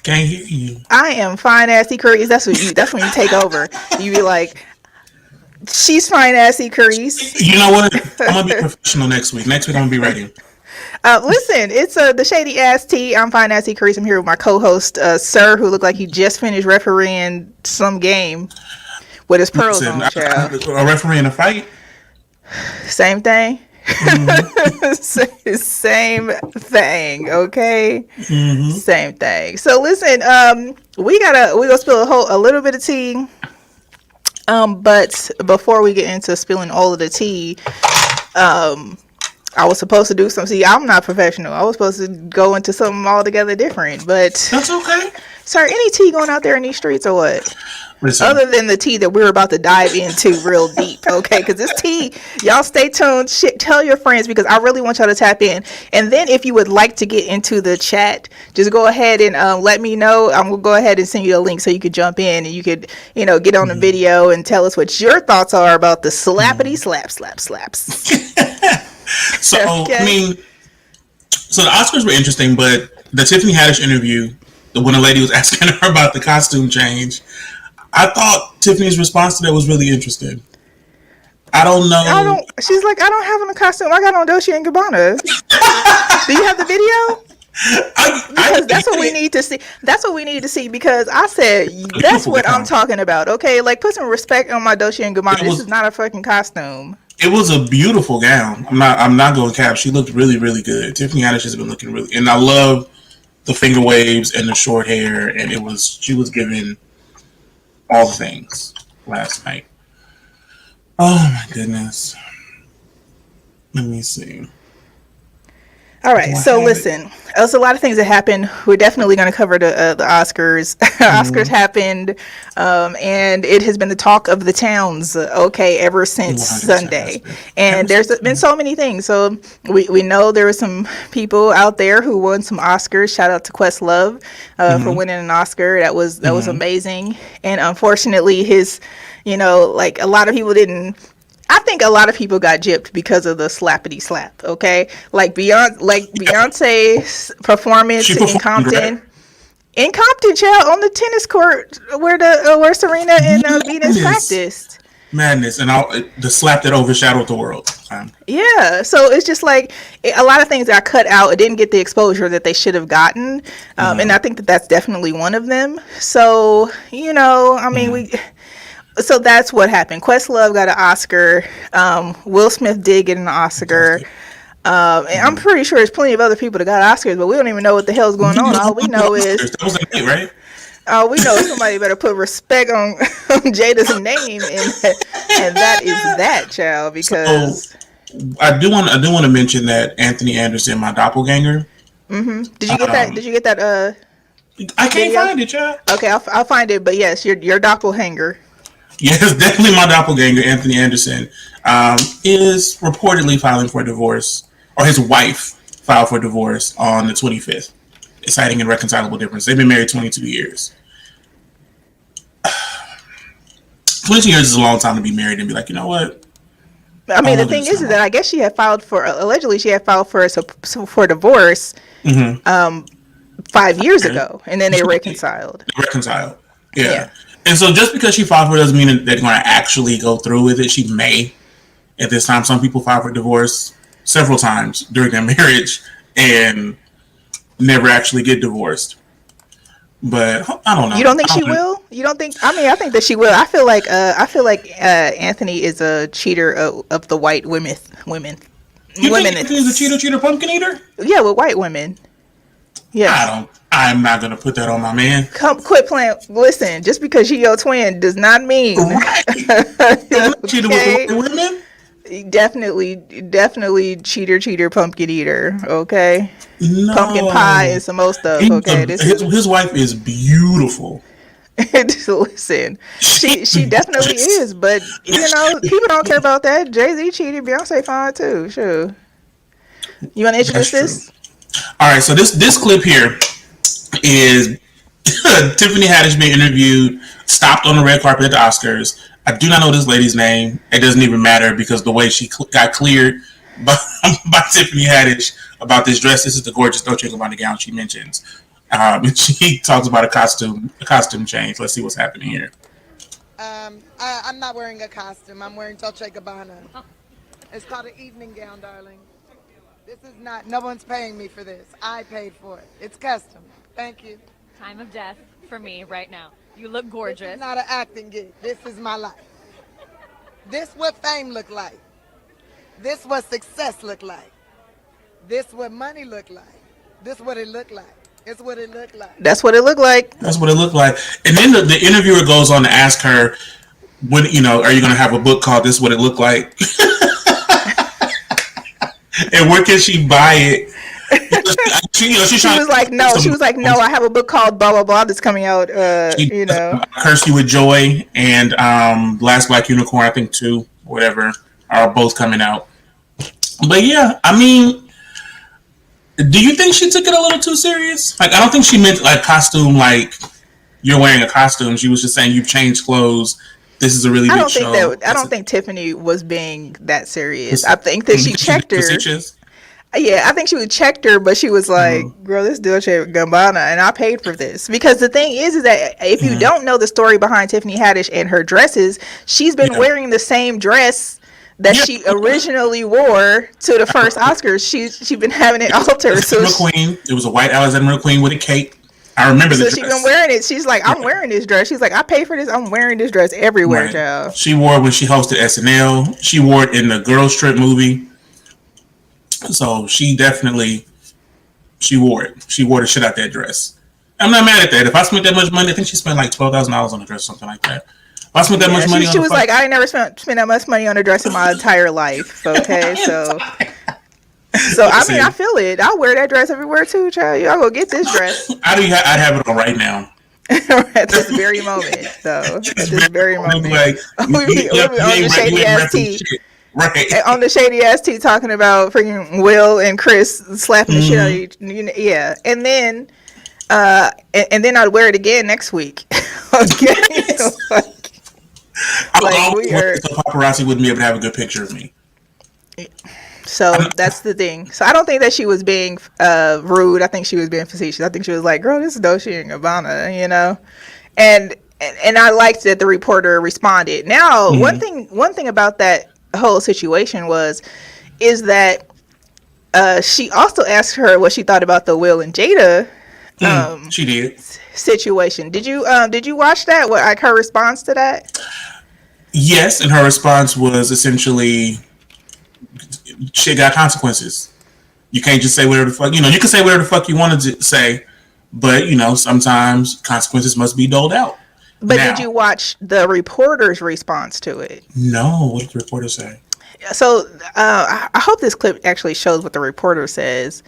Can't hear you. I am fine, assy Carrice. That's when you take over. You be like, she's fine, assy Carrice. You know what? I'm gonna be professional next week. Next week I'm gonna be ready. Listen, it's the Shady Ass Tea. I'm fine, assy Carrice. I'm here with my co-host, Sir, who looked like he just finished refereeing some game with his pearls Listen, on, child. a referee in a fight. Same thing. Same thing, okay? Same thing. So listen, we gonna spill a little bit of tea. But before we get into spilling all of the tea, I was supposed to do some. See, I'm not professional. I was supposed to go into something altogether different. But That's okay. sir, any tea going out there in these streets or what? Listen, Other than the tea that we're about to dive into real deep, okay? Because this tea, y'all stay tuned. Tell your friends because I really want y'all to tap in. And then if you would like to get into the chat, just go ahead and let me know. I'm going to go ahead and send you a link so you could jump in and you could, get on the video and tell us what your thoughts are about the slaps. so Okay. I mean, so the Oscars were interesting, but the Tiffany Haddish interview, when a lady was asking her about the costume change, I thought Tiffany's response to that was really interesting. I don't know. She's like, I don't have on a costume. I got on Dolce & Gabbana. Do you have the video? Because that's what we need to see. That's what we need to see because I said that's what I'm talking about. Okay, like put some respect on my Dolce & Gabbana. This is not a fucking costume. It was a beautiful gown. I'm not going cap. She looked really, really good. Tiffany Haddish has been looking really, and I love the finger waves and the short hair, and she was giving all the things last night. Oh my goodness. Let me see. All right, so listen, there's a lot of things that happened. We're definitely going to cover the Oscars. Oscars happened, and it has been the talk of the towns, ever since Sunday. And there's been so many things. So we know there were some people out there who won some Oscars. Shout out to Questlove for winning an Oscar. That was amazing. And unfortunately, his, like a lot of people didn't. I think a lot of people got gypped because of the slappity slap, okay? Like Beyonce's performance in Compton. Right? In Compton, child, on the tennis court where Serena and Venus practiced. Madness, and the slap that overshadowed the world. Yeah, so it's just like a lot of things got cut out. It didn't get the exposure that they should have gotten, and I think that's definitely one of them. So, I mean, So that's what happened. Questlove got an Oscar. Will Smith did get an Oscar. And I'm pretty sure there's plenty of other people that got Oscars, but we don't even know what the hell's going on. All we know is that was a night, right? All we know is somebody better put respect on Jada's name, and that is that, child. Because so, I do want to mention that Anthony Anderson, my doppelganger. Did you get that? Did you get that? I can't find it, child. Okay, I'll find it. But yes, your doppelganger. Yes, definitely my doppelganger, Anthony Anderson, is reportedly filing for divorce, or his wife filed for divorce on the 25th, citing irreconcilable difference. They've been married 22 years. 22 years is a long time to be married and be like, you know what? I mean, the thing is that I guess allegedly she had filed for divorce 5 years ago, and then they reconciled. Yeah. And so just because she filed for it doesn't mean that they're going to actually go through with it. She may at this time. Some people file for divorce several times during their marriage and never actually get divorced. But I don't know. You don't think she will? You don't think? I mean, I think that she will. I feel like Anthony is a cheater of the white women. You think Anthony's a cheater pumpkin eater? Yeah, with white women. Yeah. I'm not gonna put that on my man. Quit playing. Listen, just because she your twin does not mean. Right. Cheater with women. Definitely cheater, pumpkin eater. Okay. No. Pumpkin pie and some more stuff. Okay. His wife is beautiful. Listen, she definitely is, but people don't care about that. Jay-Z cheated, Beyonce fine too. Sure. You want to introduce this? All right. So this clip here is Tiffany Haddish being interviewed, stopped on the red carpet at the Oscars. I do not know this lady's name. It doesn't even matter because the way she got cleared by Tiffany Haddish about this dress. This is the gorgeous Dolce & Gabbana gown she mentions. She talks about a costume change. Let's see what's happening here. I'm not wearing a costume. I'm wearing Dolce & Gabbana. It's called an evening gown, darling. This is not, no one's paying me for this. I paid for it. It's custom. Thank you. Time of death for me right now. You look gorgeous. This is not an acting gig. This is my life. This what fame look like. This what success look like. This what money look like. This what it look like. It's what it look like. That's what it looked like. That's what it looked like. And then the interviewer goes on to ask her, "When are you going to have a book called This What It Looked Like?" And where can she buy it? She was like, no. She was like, no. I have a book called blah blah blah that's coming out. Curse You with Joy and Last Black Unicorn, I think 2, whatever, are both coming out. But yeah, I mean, do you think she took it a little too serious? Like, I don't think she meant like costume, like you're wearing a costume. She was just saying you've changed clothes. This is a really big show. I don't think Tiffany was being that serious. I think that she checked her. Yeah, I think she checked her, but she was like, girl, this Dolce & Gabbana, and I paid for this. Because the thing is that if you don't know the story behind Tiffany Haddish and her dresses, she's been wearing the same dress that she originally wore to the first Oscars. She's been having it altered. So McQueen. It was a white Alexander McQueen with a cape. I remember the dress. So she's been wearing it. She's like, I'm wearing this dress. She's like, I paid for this. I'm wearing this dress everywhere, child. She wore it when she hosted SNL. She wore it in the Girls Trip movie. So she wore it. She wore the shit out that dress. I'm not mad at that. If I spent that much money, I think she spent like $12,000 on the dress, something like that. If I spent that much money, she was like, I ain't never spent that much money on a dress in my entire life. Okay, so I mean, I feel it. I'll wear that dress everywhere too, child. Y'all go get this dress. I'd have it on right now. At this very moment, though. At this very moment, like, we be on the shady ass tea. Right. On the shady ass tea talking about freaking Will and Chris slapping the shit out of each, yeah. And then I'd wear it again next week. Okay. Paparazzi wouldn't be able to have a good picture of me. So that's the thing. So I don't think that she was being rude. I think she was being facetious. I think she was like, girl, this is Dolce & Gabbana, And I liked that the reporter responded. Now, one thing about that whole situation is that she also asked her what she thought about the Will and Jada she did situation. Did you watch that? What her response to that? Yes, and her response was essentially, shit got consequences. You can't just say whatever the fuck, you can say whatever the fuck you wanted to say, but sometimes consequences must be doled out. But did you watch the reporter's response to it? No. What did the reporter say? So I hope this clip actually shows what the reporter says,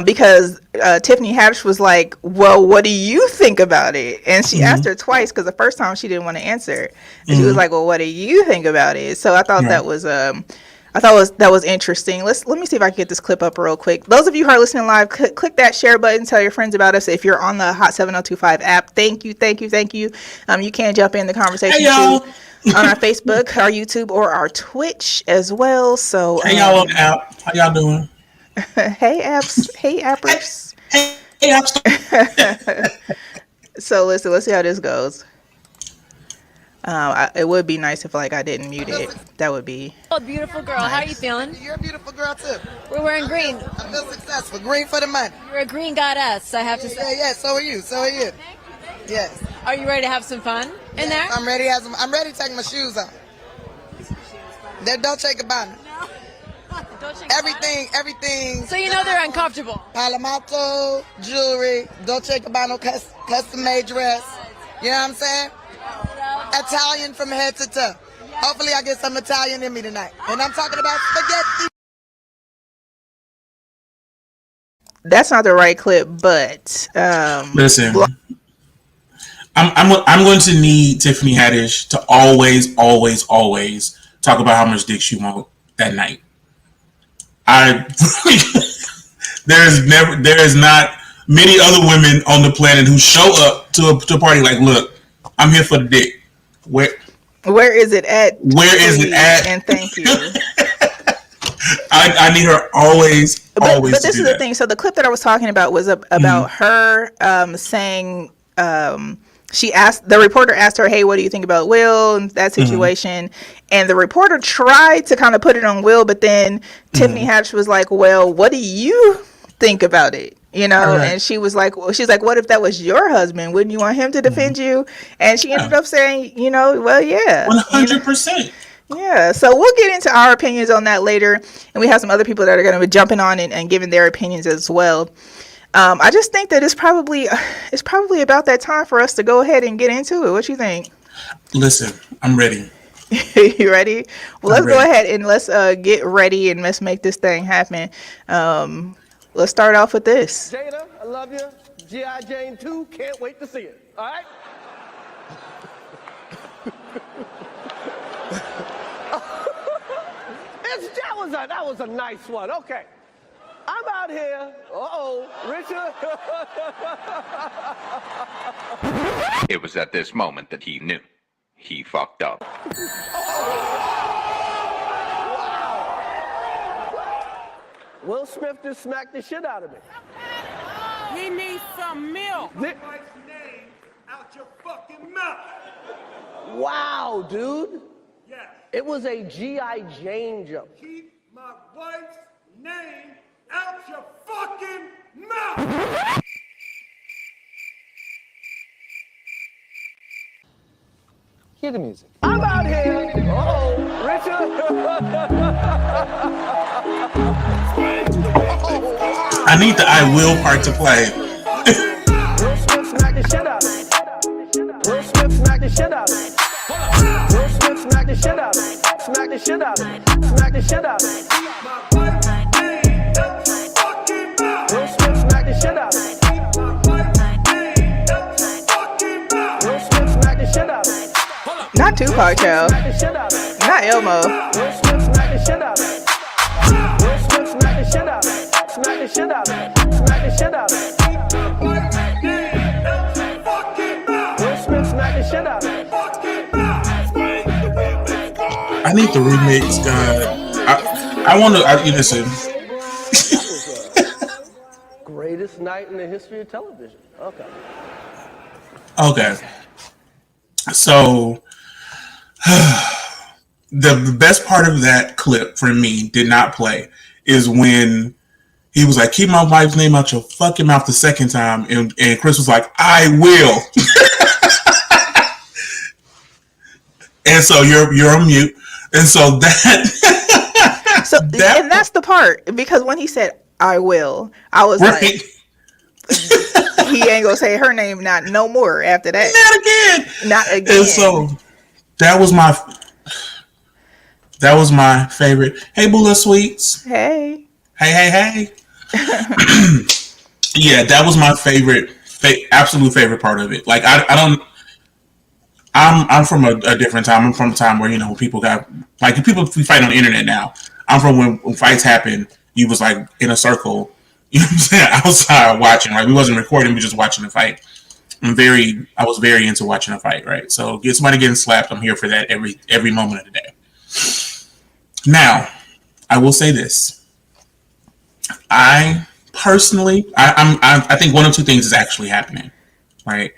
because Tiffany Haddish was like, well, what do you think about it? And she asked her twice, because the first time she didn't want to answer. And she was like, well, what do you think about it? So I thought that was that was interesting. Let me see if I can get this clip up real quick. Those of you who are listening live, click that share button. Tell your friends about us. If you're on the Hot 7025 app, thank you. You can jump in the conversation too on our Facebook, our YouTube, or our Twitch as well. So hey y'all on the app, how y'all doing? Hey appers. Hey apps. So let's see how this goes. It would be nice if I didn't mute it. That would be. Oh, beautiful girl. Nice. How are you feeling? You're a beautiful girl too. We're wearing green. I feel successful. Green for the money. You're a green goddess, I have to say. Yeah. So are you. Yes. Are you ready to have some fun in there? I'm ready. I'm ready to take my shoes off. They're Dolce & Gabbana. Everything. So they're uncomfortable. Palamato, jewelry, Dolce & Gabbana custom made dress. You know what I'm saying? Italian from head to toe. Hopefully I get some Italian in me tonight. And I'm talking about spaghetti. That's not the right clip, but listen. I'm going to need Tiffany Haddish to always talk about how much dick she want that night. There is not many other women on the planet who show up to a party like, look, I'm here for the dick. Where is it at? Where is it at? And thank you. I need her always But to this do is the that. thing. So the clip that I was talking about was about her saying the reporter asked her, "Hey, what do you think about Will and that situation?" And the reporter tried to kind of put it on Will, but then Tiffany Haddish was like, "Well, what do you think about it?" You know, Right. and she was like, "What if that was your husband? Wouldn't you want him to defend you?" And she ended Yeah. up saying, "Well, yeah, 100%. yeah." So we'll get into our opinions on that later, and we have some other people that are going to be jumping on and giving their opinions as well. I just think that it's probably about that time for us to go ahead and get into it. What you think? Listen, I'm ready. You ready? Well, I'm let's go ready. ahead and let's get ready and let's make this thing happen. Let's start off with this. Jada, I love you. G.I. Jane 2, can't wait to see it. All right? that was a nice one. Okay. I'm out here. Richard. It was at this moment that he knew. He fucked up. Will Smith just smacked the shit out of me. He needs some milk. Thi- wife's name out your fucking mouth. Wow, dude. Yes. It was a G.I. Jane joke. Keep my wife's name out your fucking mouth. Hear the music. I'm out here. Richard. I need the I will part to play. Will Smith smacked the shit out of me. Will Smith smacked the shit out of me. Will Smith smacked the shit out of me. Smack the shit out of me. Smack the shit out of me. My wife's name out your fucking mouth. Will Smith smacked the shit out of me. My wife's name out your fucking mouth. Will Smith smacked the shit out of me. Not Tupac, child. Smack the shit out of me. Not Elmo. Will Smith smacked the shit out of me. Will Smith smacked the shit out of me. Smack the shit out of me. Smack the shit out of me. My wife's name out your fucking mouth. Will Smith smacked the shit out of me. Fucking mouth. I need the remix, God. I want to. Listen. Greatest night in the history of television. Okay. Okay. So, the best part of that clip for me did not play is when he was like, "Keep my wife's name out your fucking mouth" the second time, and Chris was like, "I will." And so you're on mute, and so that So and that's the part, because when he said "I will," I was right. like, he ain't gonna say her name not no more after that. Not again. Not again. And so that was my favorite. Hey, Bula Sweets. Hey. Hey. Yeah, that was my favorite, absolute favorite part of it. Like I'm from a different time. I'm from a time where, people got, like, people we fight on the internet now. I'm from when fights happened, you was like in a circle, you know what I'm saying, outside watching, right? We wasn't recording, we just watching the fight. I was very into watching a fight, right? So get somebody getting slapped, I'm here for that every moment of the day. Now, I will say this. I personally, I think one of two things is actually happening, right?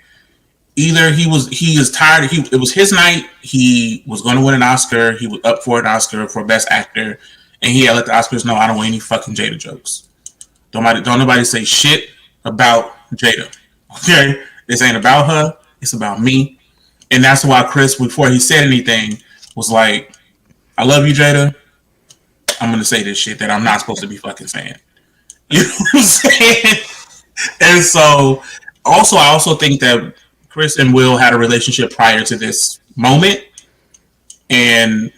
Either he is tired. It was his night. He was going to win an Oscar. He was up for an Oscar for Best Actor, and he had let the Oscars know, I don't want any fucking Jada jokes. Don't nobody say shit about Jada. Okay, this ain't about her. It's about me, and that's why Chris, before he said anything, was like, "I love you, Jada. I'm gonna say this shit that I'm not supposed to be fucking saying." You know what I'm saying? And so, I also think that Chris and Will had a relationship prior to this moment, and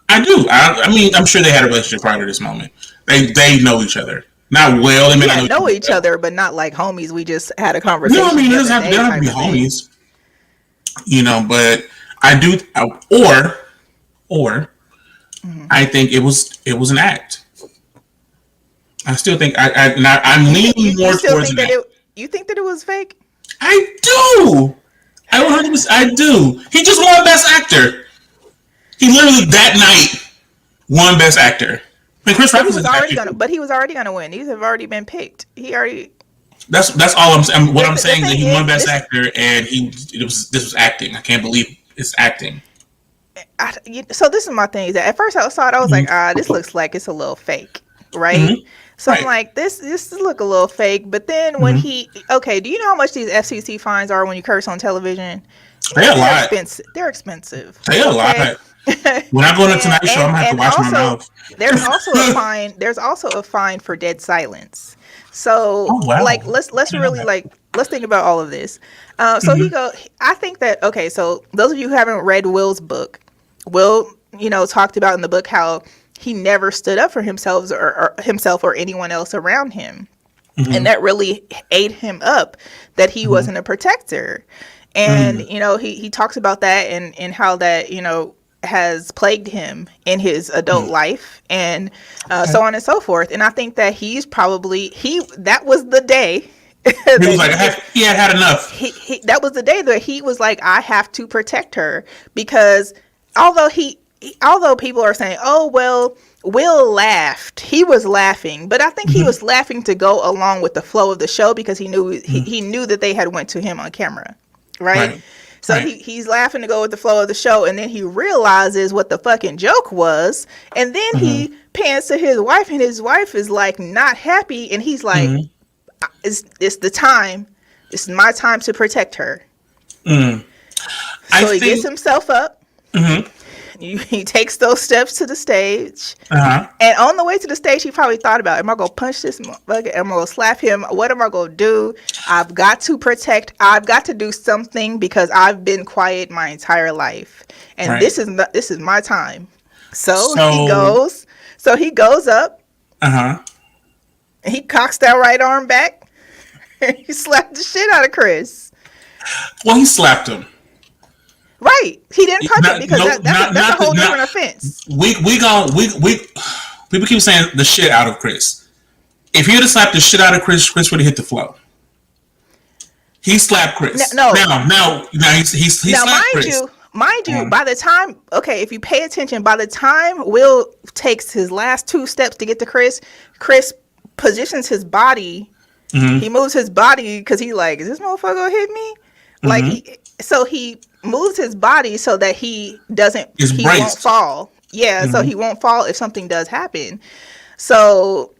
I do. I mean, I'm sure they had a relationship prior to this moment. They know each other. Not well. They may not know each other, but not like homies. We just had a conversation. No, I mean, they don't have to be homies. But I do, or I think it was an act. I still think I'm leaning more towards an act. You think that it was fake? I do. I do. He just won Best Actor. He literally that night won Best Actor. I mean, Chris But Rock he is was a already good gonna. actor. But he was already gonna win. These have already been picked. He already. That's all I'm saying. What I'm The saying is that thing he won is, Best Actor, and this was acting. I can't believe it's acting. So this is my thing. Is that at first I saw it, I was like, this looks like it's a little fake, right? Mm-hmm. So I'm Right. like, this look a little fake. But then when okay, do you know how much these FCC fines are when you curse on television? They a They're lot. expensive. They're expensive. They a lot. Okay. When I go on a and Tonight Show, I'm gonna have to and watch my also mouth. there's also a fine. There's also a fine for dead silence. So Oh wow. like let's I didn't know really that. like let's think about all of this. So I think that okay. So those of you who haven't read Will's book, Will talked about in the book how he never stood up for himself or anyone else around him. And that really ate him up that he wasn't a protector. And he talks about that and how that has plagued him in his adult life and so on and so forth. And I think that he's probably that was the day He was like, he had enough. that was the day that he was like, I have to protect her, because although although people are saying, oh well, Will laughed, he was laughing, but I think he was laughing to go along with the flow of the show because he knew he knew that they had went to him on camera, right? So Right. he's laughing to go with the flow of the show, and then he realizes what the fucking joke was, and then he pans to his wife, and his wife is like not happy, and he's like, it's the time. This is my time to protect her. So he gets himself up. He takes those steps to the stage. And on the way to the stage, he probably thought about, am I going to punch this motherfucker? Am I going to slap him? What am I going to do? I've got to protect. I've got to do something because I've been quiet my entire life. And this is my time. So he goes. So he goes up. And he cocks that right arm back. And he slapped the shit out of Chris. Well, he slapped him. Right. He didn't punch him because that's a whole different offense. People keep saying the shit out of Chris. If he would have slapped the shit out of Chris, Chris would have hit the floor. He slapped Chris. Now he slapped Chris. Mind you, by the time, if you pay attention, by the time Will takes his last two steps to get to Chris positions his body. He moves his body because he's like, is this motherfucker gonna hit me? So he moves his body so that he won't fall. Yeah, so he won't fall if something does happen. So,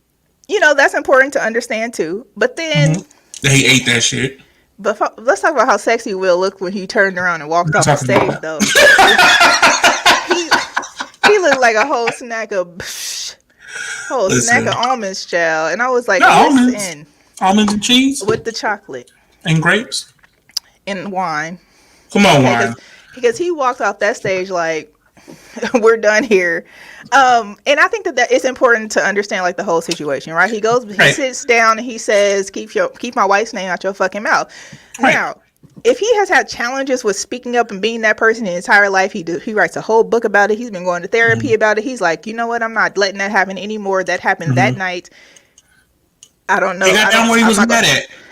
that's important to understand too. But then he ate that shit. But let's talk about how sexy Will looked when he turned around and walked off the stage, though. he looked like a whole snack of almonds, child. And I was like, almonds and cheese with the chocolate and grapes and wine. Come on, wine. Because he walked off that stage like, we're done here. And I think that it's important to understand like the whole situation, right? He sits down and he says, keep my wife's name out your fucking mouth. Right. Now, if he has had challenges with speaking up and being that person his entire life, he writes a whole book about it. He's been going to therapy about it. He's like, you know what? I'm not letting that happen anymore. That happened that night. I don't know.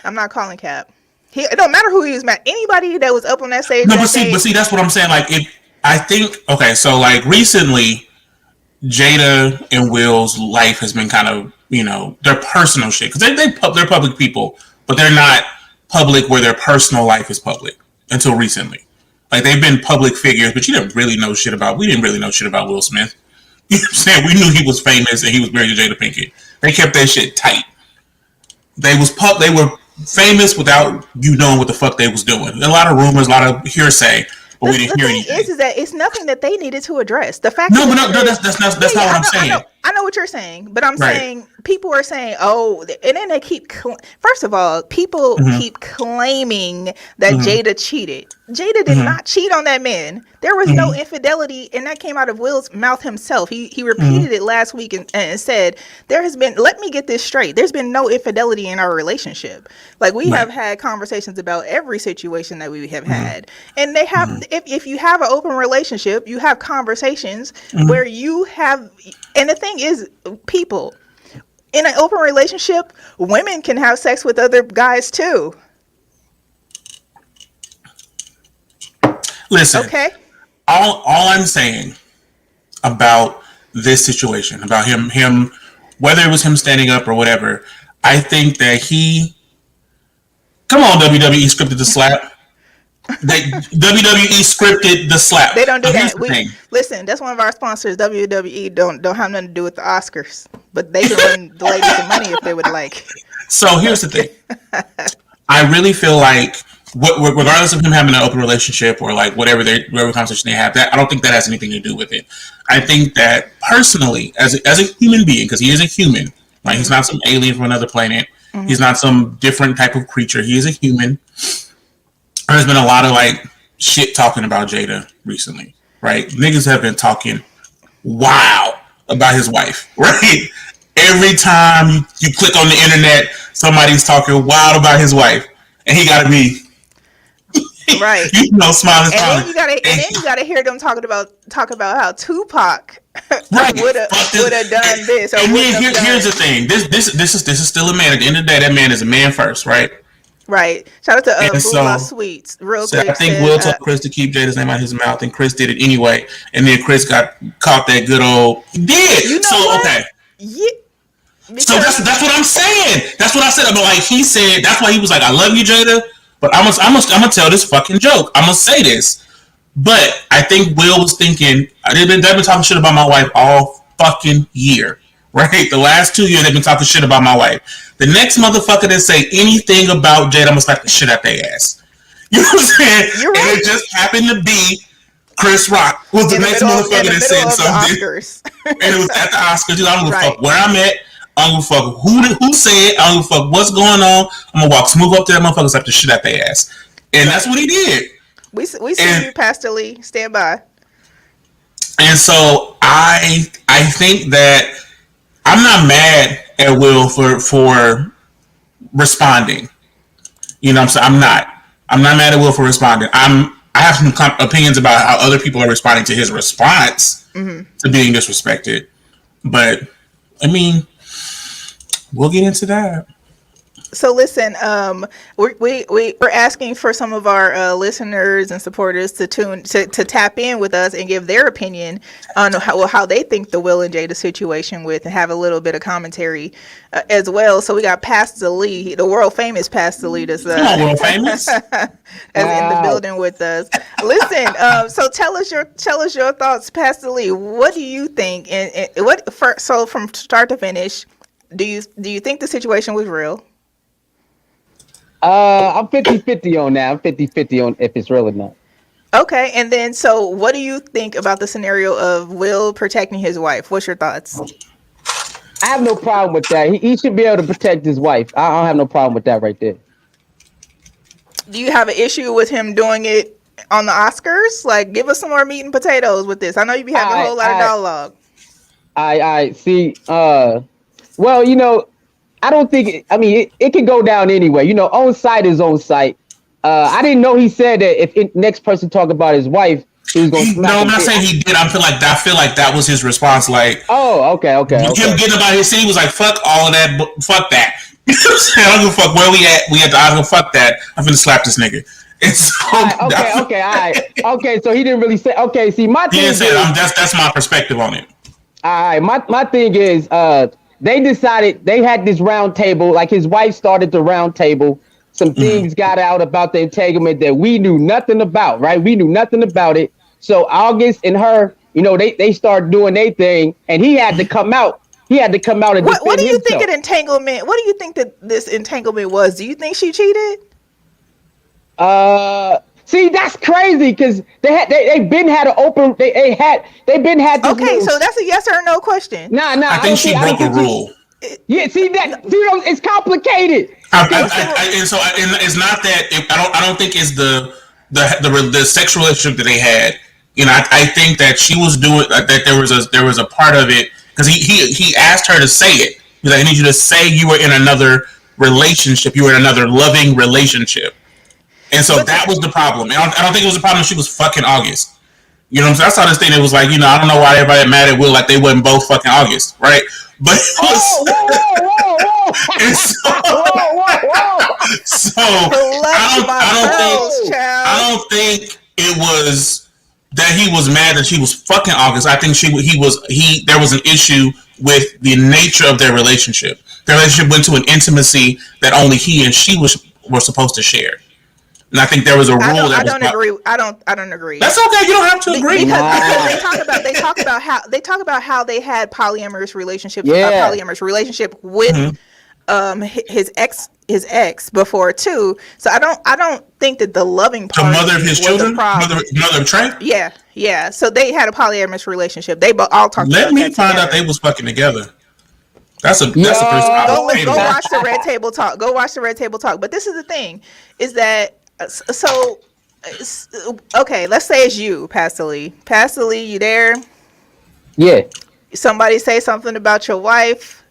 I'm not calling Cap. It don't matter who he was mad. Anybody that was up on that stage. No, but see, that's what I'm saying. Like, so like recently, Jada and Will's life has been kind of, their personal shit, because they're public people, but they're not public where their personal life is public until recently. Like, they've been public figures, but we didn't really know shit about Will Smith. You know what I'm saying? We knew he was famous and he was married to Jada Pinkett. They kept that shit tight. They were famous without you knowing what the fuck they was doing. A lot of rumors, a lot of hearsay, but we didn't hear anything. The thing is that it's nothing that they needed to address. The fact that's not what I'm saying. I know what you're saying, but I'm saying people are saying, and then they keep. First of all, people keep claiming that Jada cheated. Jada did not cheat on that man. There was no infidelity, and that came out of Will's mouth himself. He repeated it last week and said, there has been, let me get this straight, there's been no infidelity in our relationship. Like, we have had conversations about every situation that we have had. And they have, if you have an open relationship, you have conversations where you have, and the thing is, people, in an open relationship, women can have sex with other guys too. Listen, all I'm saying about this situation, about him, whether it was him standing up or whatever. I think that come on, WWE scripted the slap. WWE scripted the slap. They don't do Here's that. the thing. Listen. That's one of our sponsors. WWE don't have nothing to do with the Oscars, but they can run the ladies some money if they would like. So here's the thing. I really feel like, regardless of him having an open relationship or like whatever conversation they have, that I don't think that has anything to do with it. I think that personally, as a human being, because he is a human, like he's not some alien from another planet, he's not some different type of creature. He is a human. There's been a lot of like shit talking about Jada recently, right? Niggas have been talking wow about his wife, right? Every time you click on the internet, somebody's talking wild about his wife, and he gotta be right. Smiling. And then you gotta hear them talk about how Tupac would have done this. Or and here's the thing. This is still a man. At the end of the day, that man is a man first, right? Right. Shout out to Boola Sweets. Real quick. I think Will told Chris to keep Jada's name out of his mouth, and Chris did it anyway. And then Chris got caught that good old. He did. You know so what? Okay. Yeah. So that's what I'm saying. That's what I said. But like he said, that's why he was like, "I love you, Jada, but I'm gonna tell this fucking joke. I'm gonna say this." But I think Will was thinking, they've been talking shit about my wife all fucking year, right? The last 2 years they've been talking shit about my wife. The next motherfucker that say anything about Jada, I'm gonna slap the shit out their ass. You know what I'm saying? You're right. And it just happened to be Chris Rock was the next motherfucker that said something. And it was at the Oscars. I don't give a fuck where I'm at. I don't give a fuck who said. I don't give a fuck what's going on. I'm gonna walk smooth up to that motherfucker and slap the shit out their ass. And that's what he did. We see you, Pastor Lee. Stand by. And so I think that I'm not mad at Will for responding. You know what I'm saying? I'm not mad at Will for responding. I have some opinions about how other people are responding to his response to being disrespected. But I mean, we'll get into that. So listen, we're asking for some of our listeners and supporters to tap in with us and give their opinion on how they think the Will and Jada situation with, and have a little bit of commentary as well. So we got Pastor Lee, the world famous Pastor Lee, that's world famous, in the building with us. Listen, so tell us your thoughts, Pastor Lee. What do you think? And so from start to finish, do you think the situation was real? I'm 50-50 on that. I'm 50-50 on if it's real or not. Okay, and then so what do you think about the scenario of Will protecting his wife? What's your thoughts? I have no problem with that. He should be able to protect his wife. I don't have no problem with that right there. Do you have an issue with him doing it on the Oscars? Like, give us some more meat and potatoes with this. I know you be having a whole lot of dialogue. I see. Well, I don't think. It can go down anyway. On site is on site. I didn't know he said that if next person talk about his wife, he was going to smack him. No, I'm not saying he did. I feel like that was his response. Like, oh, okay. Him getting about his city was like, fuck all of that. Fuck that. You know what I'm saying? I don't give a fuck where we at. We at the Oscar. Fuck that. I'm finna slap this nigga. And so, okay, all right. Okay, so he didn't really say. Okay, see, my thing is that's my perspective on it. All right, my thing is, they decided they had this round table. Like his wife started the round table. Some things got out about the entanglement that we knew nothing about, right? We knew nothing about it. So August and her, they started doing their thing, and he had to come out. He had to come out and defend what do you himself. think an entanglement? What do you think that this entanglement was? Do you think she cheated? See, that's crazy because they've been had an open. They've been had. This okay, so that's a yes or no question. Nah. I think she broke a rule. Yeah, see that? It's complicated. And it's not that. I don't think it's the sexual relationship that they had. I think that she was doing that. There was a part of it because he asked her to say it. He's like, I need you to say you were in another relationship. You were in another loving relationship. And so that was the problem. And I don't think it was a problem she was fucking August. You know what I'm saying? I saw this thing that was like, I don't know why everybody mad at Will like they wasn't both fucking August, right? But it was, so I don't think it was that he was mad that she was fucking August. I think there was an issue with the nature of their relationship. Their relationship went to an intimacy that only he and she were supposed to share. And I think there was a rule I don't agree. I don't agree. That's okay. You don't have to agree. Because they talk about how they had polyamorous relationships. Polyamorous relationship with his ex before too. So I don't think that the loving part, the mother of his children, mother of Trey. Yeah. So they had a polyamorous relationship. They all talked. Let me find out they was fucking together. That's the first. Go watch the Red Table Talk. Go watch the Red Table Talk. But this is the thing, is that okay? Let's say it's you, Pastor Lee. Pastor Lee, you there? Yeah. Somebody say something about your wife.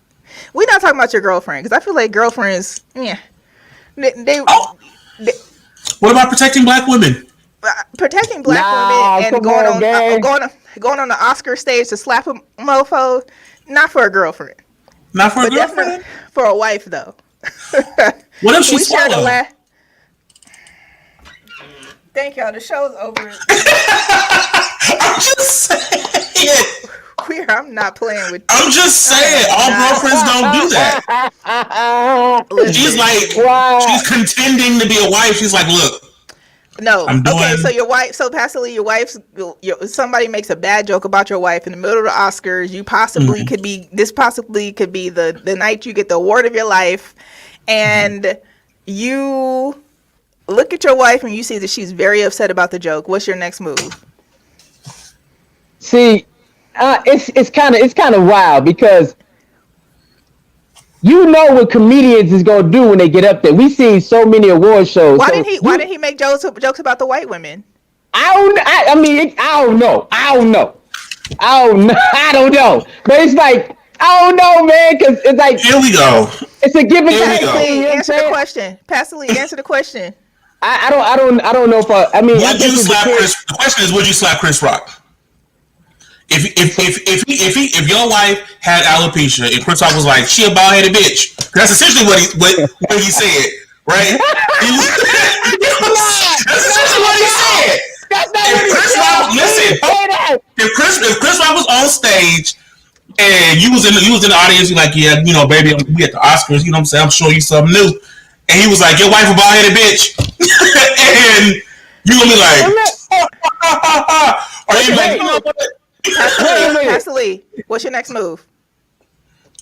We're not talking about your girlfriend, because I feel like girlfriends, yeah. What about protecting black women? Protecting black women and going on the Oscar stage to slap a mofo, not for a girlfriend. Not for a girlfriend? For a wife, though. What if she swallowed? Thank y'all. The show's over. I'm just saying. I'm not playing with you. I'm just saying. All girlfriends don't do that. She's like, she's contending to be a wife. She's like, look. No. Okay, so your wife, Pastor Lee, your wife's, somebody makes a bad joke about your wife in the middle of the Oscars. You possibly could be the night you get the award of your life. And you look at your wife and you see that she's very upset about the joke. What's your next move? See, it's kind of wild, because you know what comedians is gonna do when they get up there. We've seen so many award shows. Why didn't he make jokes about the white women? I don't know. But it's like, I don't know, man, because it's like, here we go. It's a give and take. Answer the question, Pastor Lee. Answer the question. I don't know if the question is, would you slap Chris Rock? If your wife had alopecia and Chris Rock was like, she a bald-headed bitch, that's essentially what he said, right? That's essentially what he said. If Chris Rock was on stage and you was in the audience, you're like, yeah, you know, baby, we at the Oscars, you know what I'm saying? I'm showing you something new. And he was like, your wife a bald-headed bitch. And you gonna be like, or you like, you know what? Pastor Lee, what's your next move?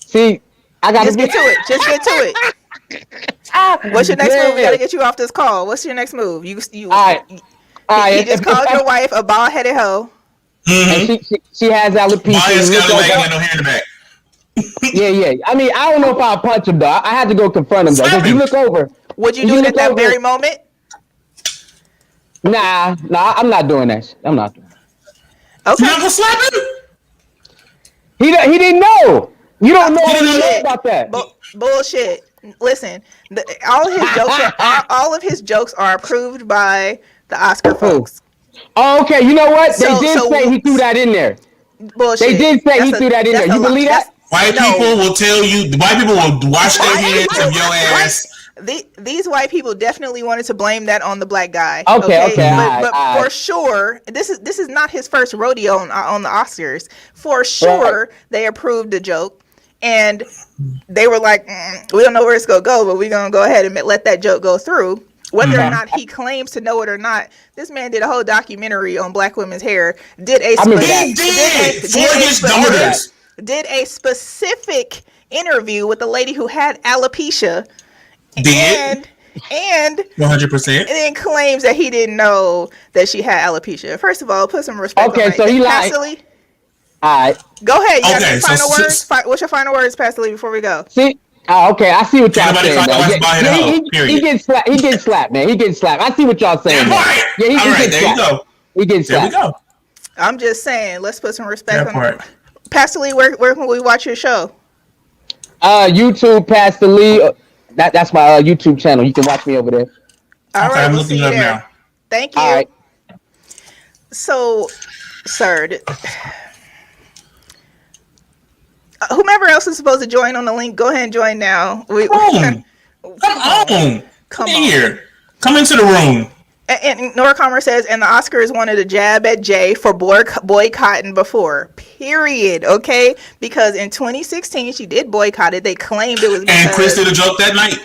See, I gotta Just get to it. What's your next move? We gotta get you off this call. What's your next move? You all right. He just called your wife a bald-headed hoe. And she has alopecia. No hair in the back. Yeah. I mean, I don't know if I'll punch him, though. I had to go confront him, though. If you look over. Would you do it at that very moment? Nah, I'm not doing that. I'm not doing that. Okay. You're not gonna slap him? He didn't know. You don't know about that. Bullshit. Listen, all of his jokes are approved by the Oscar folks. Oh, okay. You know what? They did say he threw that in there. Bullshit. They did say he threw that in there. You believe that? White people will tell you. White people will wash their hands of your ass. These white people definitely wanted to blame that on the black guy. Okay. But for sure, this is not his first rodeo on the Oscars. For sure, they approved the joke, and they were like, we don't know where it's gonna go, but we're gonna go ahead and let that joke go through. Whether or not he claims to know it or not, this man did a whole documentary on black women's hair. Did a specific interview with the lady who had alopecia. And 100%. And then claims that he didn't know that she had alopecia. First of all, put some respect. Okay, so he lied. All right. Go ahead. You got any final words? What's your final words, Pastor Lee, before we go? See, okay, I see what y'all saying. He gets slapped. He gets slapped, man. He gets slapped. I see what y'all saying. Yeah, he gets slapped. You go. He gets slapped. There we go. I'm just saying, let's put some respect on him. Pastor Lee, where can we watch your show? YouTube, Pastor Lee. That's my YouTube channel. You can watch me over there. All right, I'm looking up now. Thank you. All right. So, sir, whomever else is supposed to join on the link, go ahead and join now. Come on. Come in here. Come into the room. And Nora Commerce says, and the Oscars wanted a jab at Jay for boycotting before. Period. Okay, because in 2016 she did boycott it. They claimed it was because, and Chris did a joke that night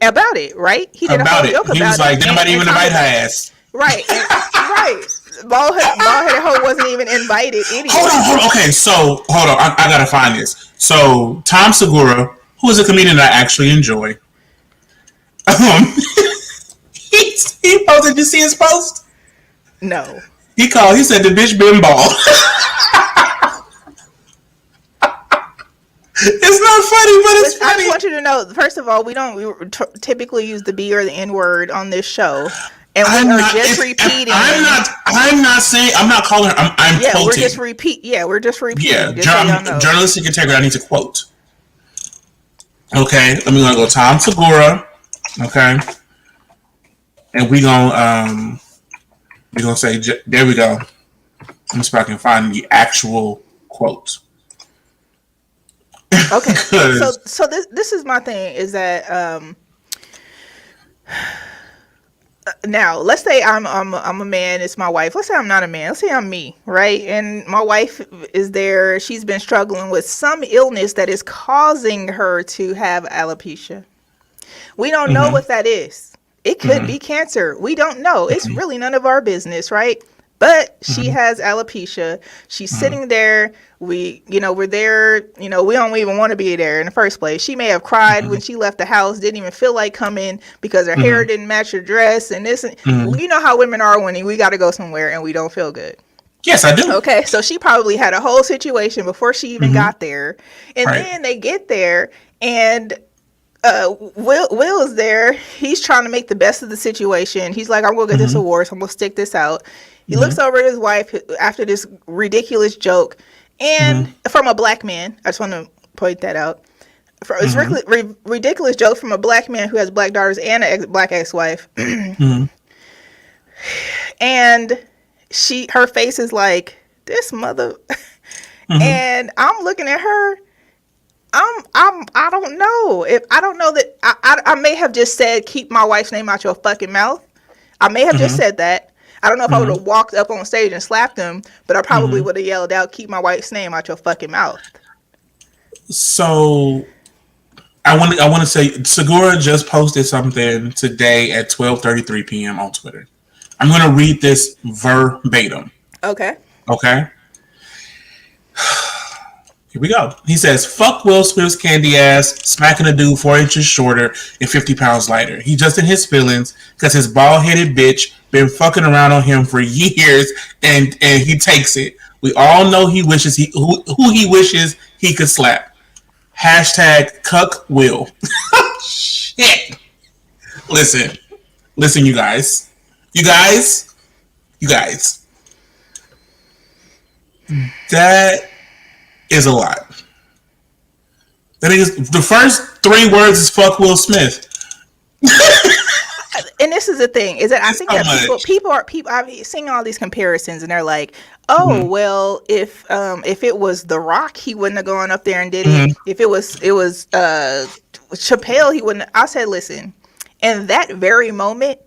about it, right? He did a whole joke about it. He was like, nobody even invite her ass. Right, right. Bald-headed hoe wasn't even invited anyway. Hold on. Okay, so hold on. I gotta find this. So Tom Segura, who is a comedian that I actually enjoy, he posted. Did you see his post? No. He said the bitch been bald. It's not funny, but it's funny. I just want you to know, first of all, we typically use the B or the N word on this show. And we are just repeating. I'm not saying. I'm not calling her. I'm quoting. We're just repeating. Yeah, journalistic integrity. I need to quote. Okay, let me go Tom Segura. Okay, and we're gonna say there we go. Let me see if I can find the actual quote. Okay, so this is my thing is that now let's say I'm a man, it's my wife. Let's say I'm not a man. Let's say I'm me, right? And my wife is there. She's been struggling with some illness that is causing her to have alopecia. We don't know what that is. It could be cancer. We don't know. It's really none of our business, right? But she has alopecia. She's sitting there. We're there. We don't even want to be there in the first place. She may have cried when she left the house, didn't even feel like coming because her hair didn't match her dress. And this, you know how women are when we got to go somewhere and we don't feel good. Yes, I do. Okay, so she probably had a whole situation before she even got there. And then they get there and Will is there. He's trying to make the best of the situation. He's like, I'm going to get this award, so I'm going to stick this out. He looks over at his wife after this ridiculous joke. And from a black man, I just want to point that out. It's ridiculous joke from a black man who has black daughters and a black ex-wife. And her face is like, this mother. And I'm looking at her. I don't know. I don't know that I may have just said, keep my wife's name out your fucking mouth. I may have just said that. I don't know if I would have walked up on stage and slapped him, but I probably would have yelled out, keep my wife's name out your fucking mouth. So I want to say Segura just posted something today at 12:33 p.m. on Twitter. I'm going to read this verbatim. Okay. Here we go. He says, fuck Will Smith's candy ass, smacking a dude 4 inches shorter and 50 pounds lighter. He just in his feelings because his bald-headed bitch been fucking around on him for years and he takes it. We all know he wishes who he wishes he could slap. Hashtag cuck Will. Shit. Listen, you guys. That is a lot. That is the first 3 words is fuck Will Smith. And this is the thing is that I think that people I've seen all these comparisons and they're like, oh well, if it was The Rock, he wouldn't have gone up there and did it. If it was Chappelle, he wouldn't. I said, listen, in that very moment,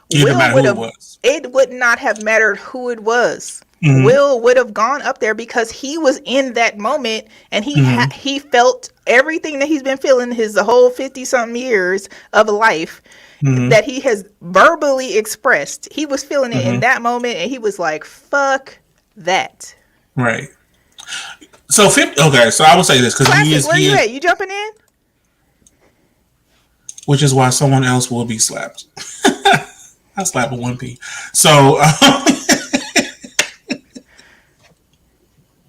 it would not have mattered who it was. Will would have gone up there because he was in that moment and he felt everything that he's been feeling the whole 50-something years of life that he has verbally expressed. He was feeling it in that moment and he was like, fuck that. Right. So so I will say this because where you at? You jumping in? Which is why someone else will be slapped. I'll slap a 1P. So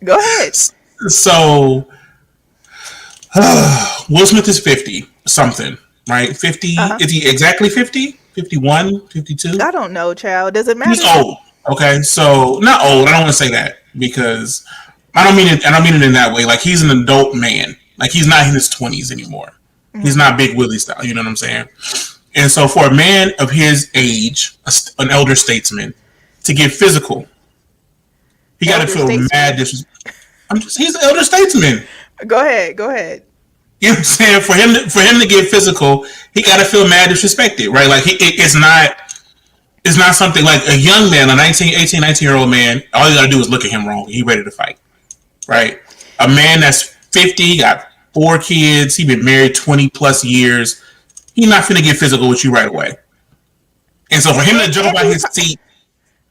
go ahead. So Will Smith is 50 something, right? 50. Is he exactly 50? 51, 52? I don't know, child. Does it matter? He's old. Okay, so not old. I don't want to say that because I don't mean it in that way. Like he's an adult man. Like he's not in his 20s anymore. He's not Big Willie style. You know what I'm saying? And so for a man of his age, an elder statesman, to get physical, he got to feel mad. He's an elder statesman. Go ahead. You know what I'm saying? For him to get physical, he got to feel mad disrespected, right? Like it's not. It's not something like a young man, a 19-year-old man, all you gotta do is look at him wrong. He ready to fight, right? A man that's 50, got 4 kids, he been married 20 plus years, he's not finna get physical with you right away. And so for him to jump out his seat,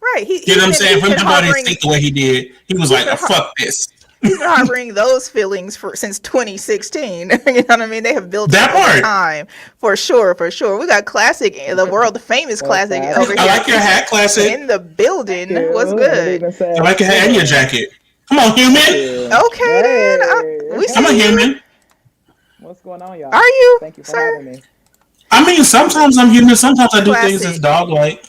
right? You know what I'm saying? For him to jump out his seat the way he did, he was like, fuck this. He's been harboring those feelings since 2016. You know what I mean? They have built that up over time, for sure, for sure. We got classic, the world famous classic over here. I like your hat, classic. In the building. What's good? I like your hat and your jacket. Come on, human. Okay, then. We see I'm a human. What's going on, y'all? Are you? Thank you for sir? having me. I mean, sometimes I'm human. Sometimes I do things that's dog-like.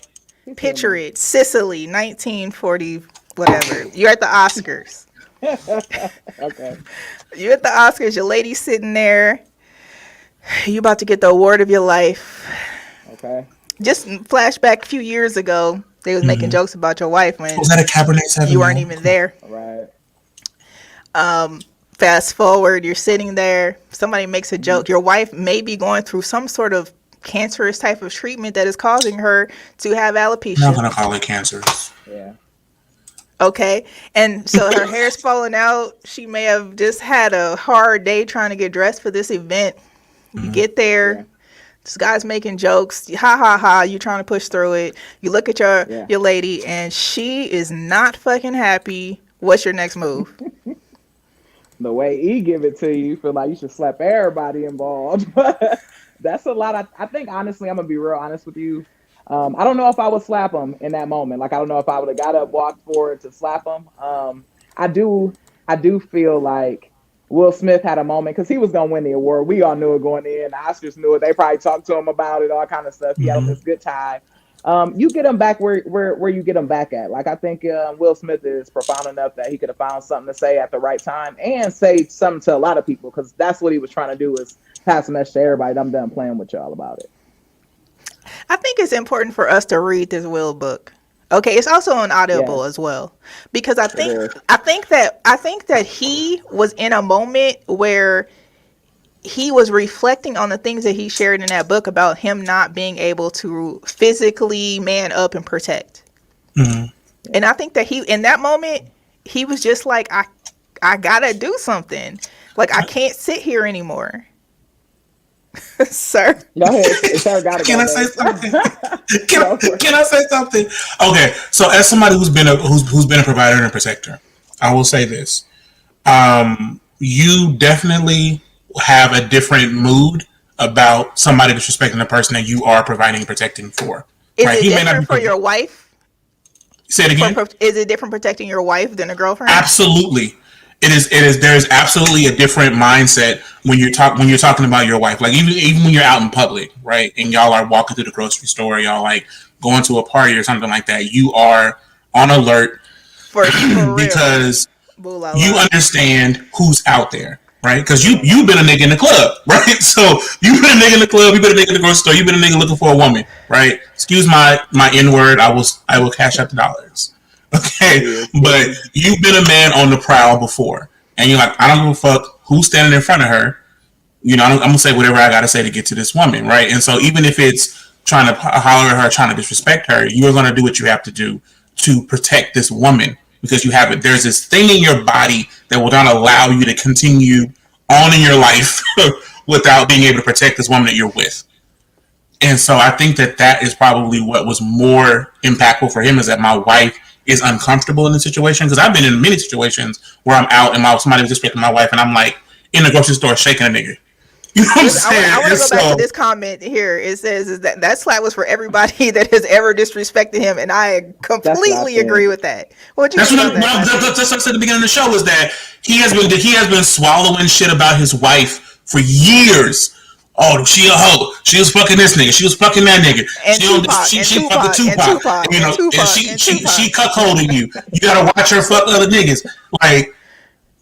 Picture it. Sicily, 1940, whatever. You're at the Oscars. Okay. You're at the Oscars. Your lady's sitting there. You about to get the award of your life. Okay. Just flashback a few years ago, they was making jokes about your wife when was that a Cabernet Sauvignon? You weren't even there. Right. Fast forward, you're sitting there. Somebody makes a joke. Your wife may be going through some sort of cancerous type of treatment that is causing her to have alopecia. I'm not gonna call it cancerous. Yeah. Okay, and so her hair's falling out. She may have just had a hard day trying to get dressed for this event. You get there, this guy's making jokes. Ha ha ha! You trying to push through it. You look at your lady, and she is not fucking happy. What's your next move? The way he give it to you, you feel like you should slap everybody involved. But that's a lot. I think honestly, I'm gonna be real honest with you. I don't know if I would slap him in that moment. Like I don't know if I would have got up, walked forward to slap him. I do feel like Will Smith had a moment because he was gonna win the award. We all knew it going in. The Oscars knew it. They probably talked to him about it, all kind of stuff. He had this good time. You get him back where you get him back at. Like I think Will Smith is profound enough that he could have found something to say at the right time and say something to a lot of people because that's what he was trying to do is pass a message to everybody. I'm done playing with y'all about it. I think it's important for us to read this Will book. Okay, it's also on Audible as well because I think that he was in a moment where he was reflecting on the things that he shared in that book about him not being able to physically man up and protect. And I think that in that moment he was just like I gotta do something. Like I can't sit here anymore. Sir. Go ahead. Sir, Can I say something? Can I say something? Okay, so as somebody who's been a provider and a protector, I will say this: you definitely have a different mood about somebody disrespecting the person that you are providing and protecting for. Is it different for your wife? Say it again. Is it different protecting your wife than a girlfriend? Absolutely. It is. There is absolutely a different mindset when you're talking about your wife. Like even when you're out in public, right, and y'all are walking through the grocery store, y'all like going to a party or something like that. You are on alert for because you understand who's out there, right? Because you've been a nigga in the club, right? So you've been a nigga in the club, you've been a nigga in the grocery store, you've been a nigga looking for a woman, right? Excuse my N word. I will cash out the dollars. Okay, but you've been a man on the prowl before, and you're like, I don't give a fuck who's standing in front of her. You know, I'm gonna say whatever I gotta say to get to this woman, right? And so even if it's trying to holler at her, trying to disrespect her, you're gonna do what you have to do to protect this woman because you have it. There's this thing in your body that will not allow you to continue on in your life without being able to protect this woman that you're with. And so I think that is probably what was more impactful for him is that my wife is uncomfortable in the situation because I've been in many situations where I'm out and somebody was disrespecting my wife and I'm like in the grocery store shaking a nigga. You know what I'm saying? I want to go back to this comment here. It says that slap was for everybody that has ever disrespected him, and I completely agree with that. That's what I said at the beginning of the show is that he has been swallowing shit about his wife for years. Oh, she a hoe. She was fucking this nigga. She was fucking that nigga. And she fucking Tupac. You know, and she cuckolding you. You gotta watch her fuck other niggas. Like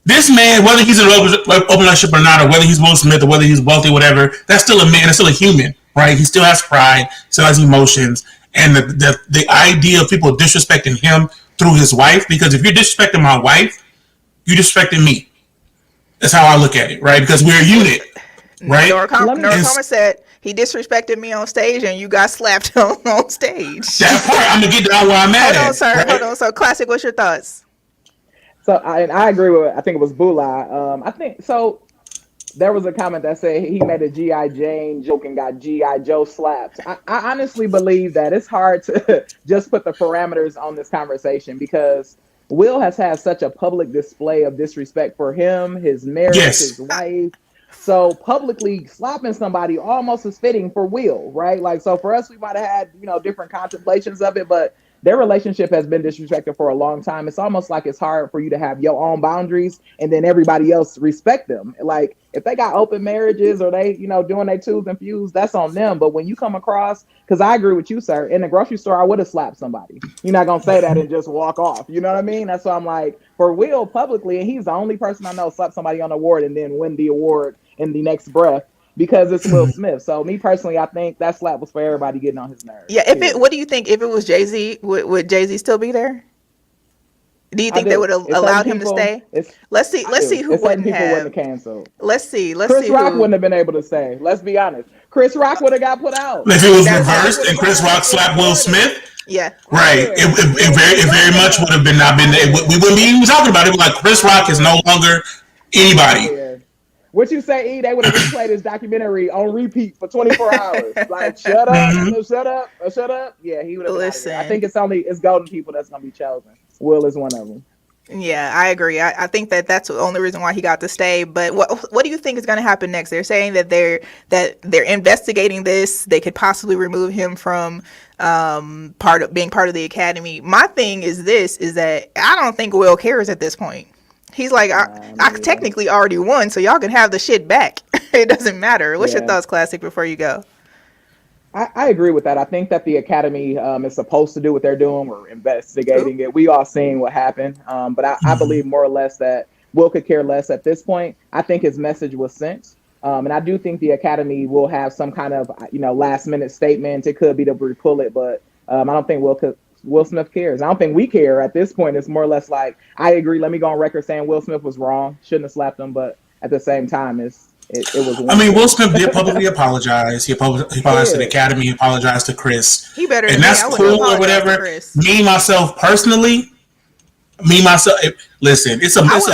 this man, whether he's in an open relationship or not, or whether he's Will Smith or whether he's wealthy, whatever, that's still a man. That's still a human, right? He still has pride. Still has emotions. And the idea of people disrespecting him through his wife, because if you're disrespecting my wife, you're disrespecting me. That's how I look at it, right? Because we're a unit. Right. Nora Thomas said He disrespected me on stage, and you got slapped on stage. That part, I'm gonna get down where I'm at. Hold on, sir. Right? Hold on. So, Classic, what's your thoughts? So I agree with. I think it was Bula. I think so. There was a comment that said he made a GI Jane joke and got GI Joe slapped. I honestly believe that it's hard to just put the parameters on this conversation because Will has had such a public display of disrespect for him, his marriage, Yes. his wife. So publicly slapping somebody almost is fitting for Will, right? Like, so for us, we might have had, different contemplations of it, but their relationship has been disrespected for a long time. It's almost like it's hard for you to have your own boundaries and then everybody else respect them. Like, if they got open marriages or they, doing their twos and fews, that's on them. But when you come across, because I agree with you, sir, in the grocery store, I would have slapped somebody. You're not going to say that and just walk off. You know what I mean? That's why I'm like, for Will publicly, and he's the only person I know slap somebody on the award and then win the award in the next breath because it's Will Smith. So me personally, I think that slap was for everybody getting on his nerves. Yeah. What do you think? If it was Jay-Z, would Jay-Z still be there? Do you think they would have allowed him to stay? Let's see who wouldn't people have. wouldn't have canceled. Let's see. Chris Rock wouldn't have been able to stay. Let's be honest. Chris Rock would have got put out. If it was reversed and Chris Rock slapped Will Smith, yeah, right. It very much would have been not been. We wouldn't be even talking about it. Like Chris Rock is no longer anybody. Yeah. What you say, E? They would have replayed this documentary on repeat for 24 hours. Like, shut up, shut up. Yeah, he would have. Listen, I think it's golden people that's gonna be chosen. Will is one of them. Yeah, I agree. I think that's the only reason why he got to stay. But what do you think is going to happen next? They're saying that they're investigating this. They could possibly remove him from being part of the Academy. My thing is that I don't think Will cares at this point. He's like, I technically already won, so y'all can have the shit back. It doesn't matter. What's your thoughts, Classic, before you go? I agree with that. I think that the Academy is supposed to do what they're doing. We're investigating it. We all seen what happened. But I believe more or less that Will could care less at this point. I think his message was sent. And I do think the Academy will have some kind of, last minute statement. It could be to pull it, but I don't think Will Smith cares. I don't think we care at this point. It's more or less like, I agree. Let me go on record saying Will Smith was wrong. Shouldn't have slapped him. But at the same time, it was. I mean, Will Smith did publicly apologize. He apologized to the Academy. He apologized to Chris. He better, and that's cool or whatever. Me myself personally, listen, it's a list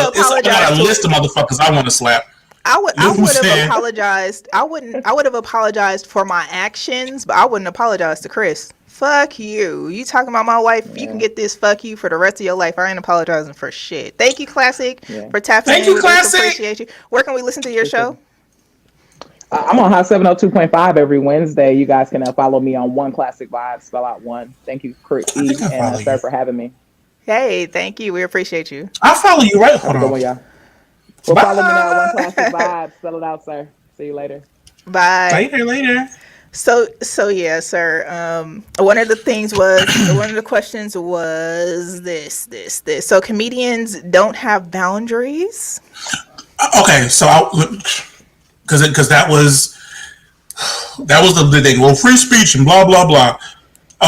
of motherfuckers I want to slap. I would have apologized. I would have apologized for my actions, but I wouldn't apologize to Chris. Fuck you. You talking about my wife? Yeah. You can get this fuck you for the rest of your life. I ain't apologizing for shit. Thank you, Classic, for tapping in. Thank you, Classic. Appreciate you. Where can we listen to your show? I'm on Hot 702.5 every Wednesday. You guys can follow me on One Classic Vibes. Spell out one. Thank you, Chris, and sir, for having me. Hey, thank you. We appreciate you. I'll follow you right. Hold on. Y'all. Well, follow me now. One Classic Vibes. Spell it out, sir. See you later. Bye. Later. So yeah, sir. One of the questions was this. So comedians don't have boundaries. Okay, so because that was the thing. Well, free speech and blah blah blah.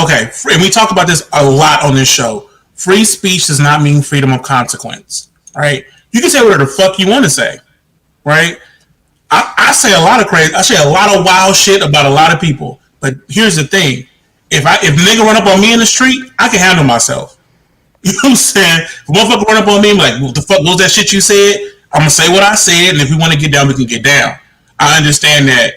Okay, and we talk about this a lot on this show. Free speech does not mean freedom of consequence, right? You can say whatever the fuck you want to say, right? I say a lot of crazy. I say a lot of wild shit about a lot of people. But here's the thing: if a nigga run up on me in the street, I can handle myself. You know what I'm saying? If a motherfucker run up on me, I'm like, what the fuck was that shit you said? I'm gonna say what I said, and if we want to get down, we can get down. I understand that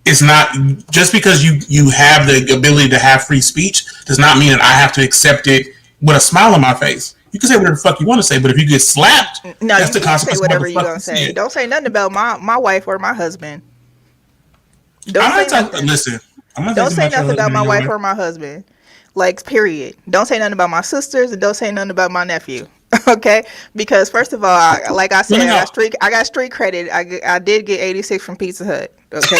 it's not just because you have the ability to have free speech does not mean that I have to accept it with a smile on my face. You can say whatever the fuck you want to say, but if you get slapped, that's the consequence. Say whatever you gonna say. Don't say nothing about my wife or my husband. Don't say nothing about my wife or my husband. Like, period. Don't say nothing about my sisters, and don't say nothing about my nephew. Okay, because first of all, like I said, I got street credit. I did get 86 from Pizza Hut. Okay,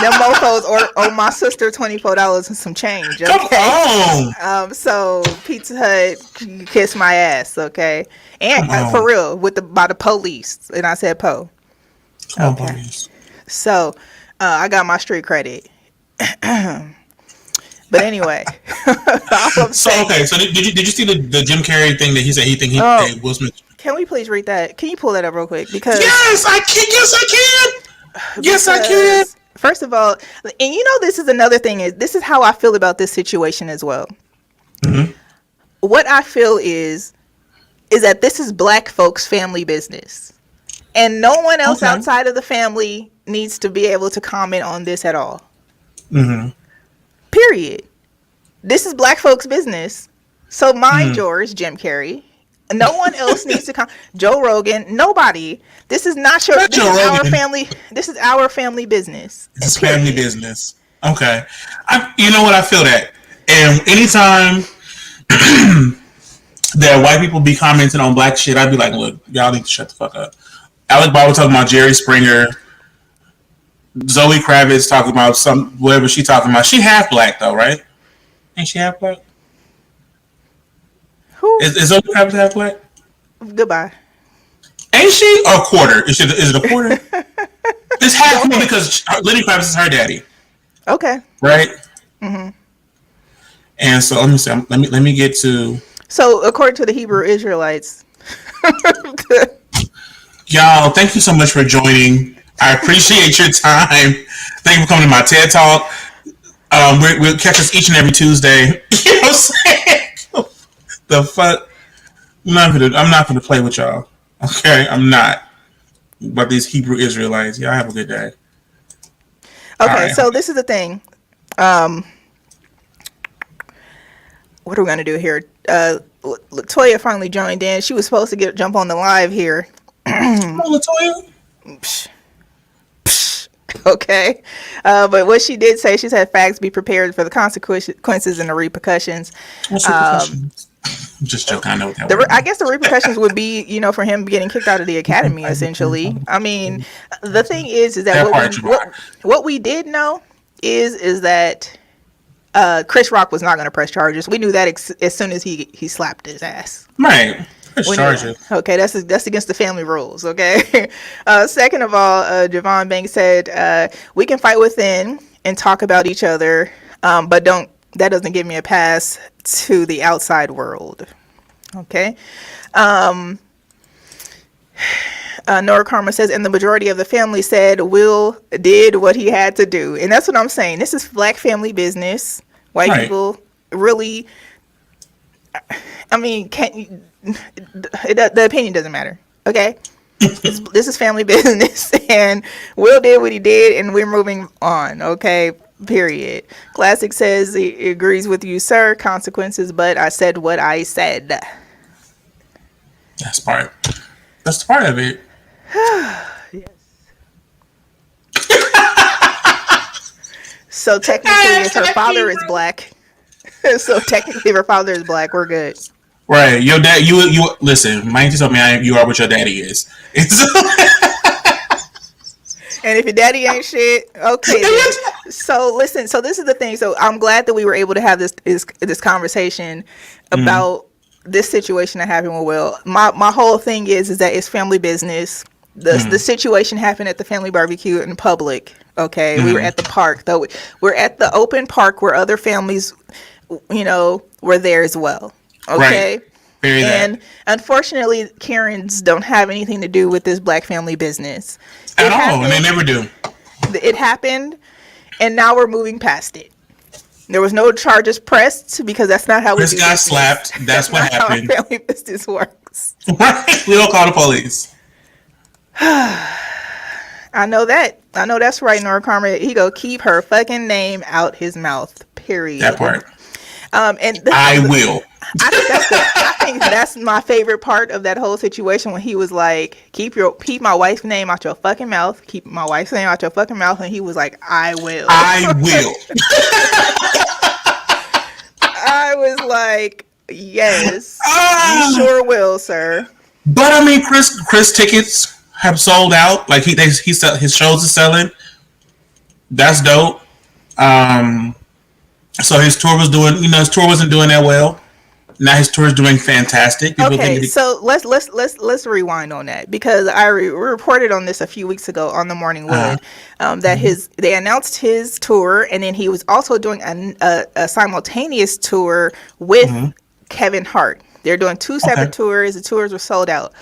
them mofos owe my sister $24 and some change. Okay, so Pizza Hut, kiss my ass. Okay, and for real, by the police, and I said po. Okay, so I got my street credit. But anyway, so did you see the Jim Carrey thing that he said he Will Smith? Can we please read that? Can you pull that up real quick? Because yes, I can. First of all, and this is another thing, is this is how I feel about this situation as well. Mm-hmm. What I feel is that this is black folks' family business. And no one else outside of the family needs to be able to comment on this at all. Mm-hmm. Period. This is black folks' business. So mind yours, Jim Carrey. No one else needs to come. Joe Rogan, nobody. This is not your. This is our family. This is our family business. It's family business. Okay, you know what? I feel that, and anytime that white people be commenting on black shit, I'd be like, look, y'all need to shut the fuck up. Alec Baldwin talking about Jerry Springer. Zoe Kravitz talking about whatever she talking about. She half black though, right? Ain't she half black? Who is Zoe Kravitz half black? Goodbye. Ain't she? Or a quarter? Is it a quarter? It's half because Lenny Kravitz is her daddy. Okay. Right. Mm-hmm. And so let me see. Let me get to. So according to the Hebrew Israelites. Y'all, thank you so much for joining. I appreciate your time. Thank you for coming to my TED Talk. We'll catch us each and every Tuesday. You know what I'm saying? The fuck? I'm not gonna play with y'all. Okay, I'm not. But these Hebrew Israelites, y'all have a good day. Okay, right. So this is the thing. What are we gonna do here? Latoya finally joined in. She was supposed to jump on the live here. Come on, Latoya. Okay, but what she did say, she said, "Facts, be prepared for the consequences and the repercussions." What's repercussions? Just joking. I know what that I guess the repercussions would be, for him getting kicked out of the academy. Essentially, I mean, the thing is that what we did know is that Chris Rock was not going to press charges. We knew that as soon as he slapped his ass. Right. Charges. Okay, that's against the family rules. Okay. Second of all, Javon Banks said, "We can fight within and talk about each other, but that doesn't give me a pass to the outside world." Okay. Nora Karma says, and the majority of the family said Will did what he had to do, and that's what I'm saying. This is black family business. White people really. I mean, the opinion doesn't matter, okay? This is family business, and Will did what he did, and we're moving on, okay? Period. Classic says he agrees with you, sir. Consequences, but I said what I said. That's part of it. Yes. So technically, if her father is black, we're good. Right, your dad. You listen. My auntie told me you are what your daddy is. And if your daddy ain't shit, okay. Then. So listen. So this is the thing. So I'm glad that we were able to have this conversation about this situation that happened with Will. My whole thing is that it's family business. The situation happened at the family barbecue in public. Okay, we were at the park though. We're at the open park where other families, were there as well. Okay. Right. And unfortunately, Karens don't have anything to do with this black family business. At all, and they never do. It happened, and now we're moving past it. There was no charges pressed because that's not how we do Chris got slapped. That's what happened. How family business works. Right. We don't call the police. I know that. I know that's right, Nora Karma. He go keep her fucking name out his mouth. Period. That part. And I will. I think that's my favorite part of that whole situation when he was like, keep my wife's name out your fucking mouth. Keep my wife's name out your fucking mouth. And he was like, I will. I will. I was like, yes, you sure will, sir. But I mean, Chris tickets have sold out. Like his shows are selling. That's dope. So his tour was doing. His tour wasn't doing that well. Now his tour is doing fantastic. So let's rewind on that because I reported on this a few weeks ago on the Morning Wood that they announced his tour, and then he was also doing a simultaneous tour with Kevin Hart. They're doing two separate tours. The tours were sold out.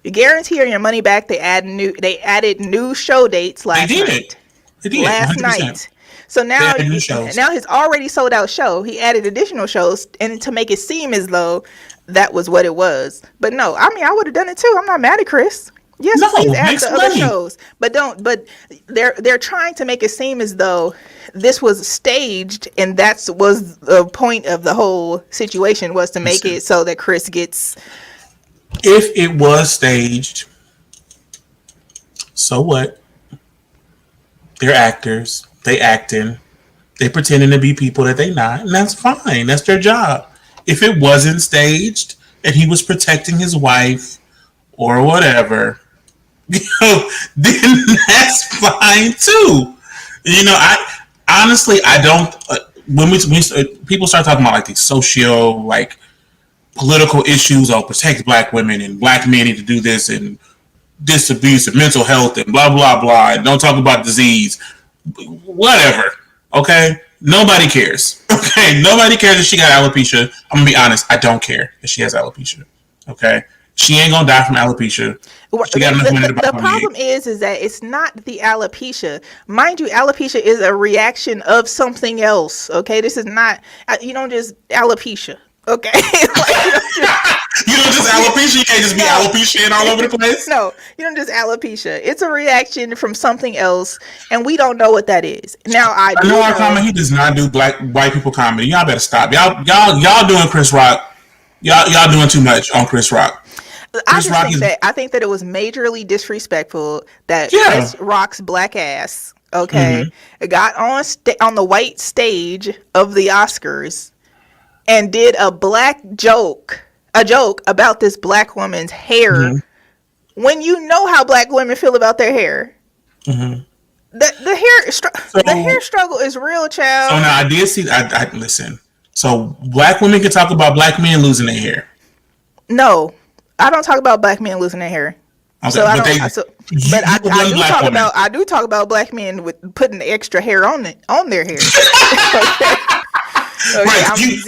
You guarantee your money back. They added new show dates last night. It did, last 100%. night. So They now, added new shows. now his already sold out show, he added additional shows, and to make it seem as though that was what it was. But no, I mean, I would have done it too. I'm not mad at Chris. Yes, No, please add make the some other money. shows, but don't. But they're trying to make it seem as though this was staged, and that's was the point of the whole situation, was to make Listen. it so that Chris gets. If it was staged, so what? They're actors. They acting. They pretending to be people that they not, and that's fine. That's their job. If it wasn't staged and he was protecting his wife or whatever, then that's fine too. I honestly I don't. When people start talking about like these socio like political issues, or protect black women and black men need to do this and this abuse and mental health and blah blah blah, and don't talk about disease, whatever. Okay, nobody cares. Okay, nobody cares if she got alopecia. I'm gonna be honest. I don't care if she has alopecia. Okay, she ain't gonna die from alopecia. She got enough money to buy The a wig. problem is that it's not the alopecia. Mind you, alopecia is a reaction of something else. Okay, this is not. You don't just alopecia. Okay, You don't just alopecia. You can't just be alopecia and all over the place. No, you don't just alopecia. It's a reaction from something else, and we don't know what that is. Now I do know our comedy. He does not do white people comedy. Y'all better stop. Y'all doing Chris Rock. Y'all doing too much on Chris Rock. I think that it was majorly disrespectful that Chris Rock's black ass, got on the white stage of the Oscars and did a joke about this black woman's hair, when you know how black women feel about their hair. The hair struggle is real, child. So now I did see. I listen. So black women can talk about black men losing their hair. No, I don't talk about black men losing their hair. Okay, So I do talk about black men with putting extra hair on their hair. Right, you're